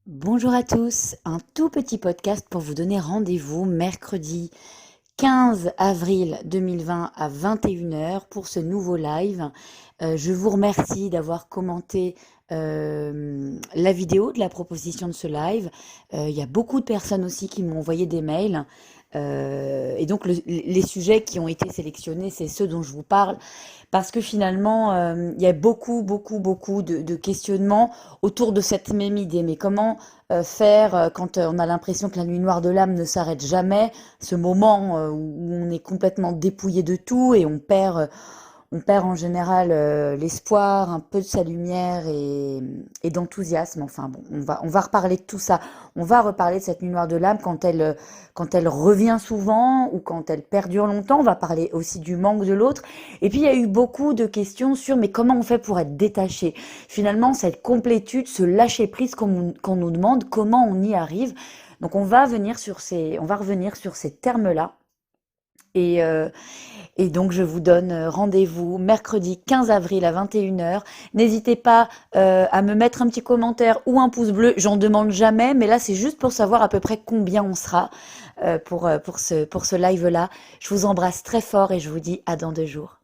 Bonjour à tous, un tout petit podcast pour vous donner rendez-vous mercredi 15 avril 2020 à 21 heures pour ce nouveau live. Je vous remercie d'avoir commenté la vidéo de la proposition de ce live. Il y a beaucoup de personnes aussi qui m'ont envoyé des mails. Et donc les sujets qui ont été sélectionnés, c'est ceux dont je vous parle, parce que finalement, il y a beaucoup de questionnements autour de cette même idée. Mais comment faire quand on a l'impression que la nuit noire de l'âme ne s'arrête jamais, ce moment où on est complètement dépouillé de tout et on perd en général l'espoir, un peu de sa lumière et d'enthousiasme. Enfin bon, on va reparler de tout ça. On va reparler de cette nuit noire de l'âme quand elle revient souvent ou quand elle perdure longtemps. On va parler aussi du manque de l'autre. Et puis il y a eu beaucoup de questions sur mais comment on fait pour être détaché. Finalement, cette complétude, ce lâcher prise qu'on nous demande, comment on y arrive. Donc on va revenir sur ces termes-là. Et, euh, et donc, je vous donne rendez-vous mercredi 15 avril à 21 heures. N'hésitez pas à me mettre un petit commentaire ou un pouce bleu. J'en demande jamais, mais là, c'est juste pour savoir à peu près combien on sera pour ce live-là. Je vous embrasse très fort et je vous dis à dans 2 jours.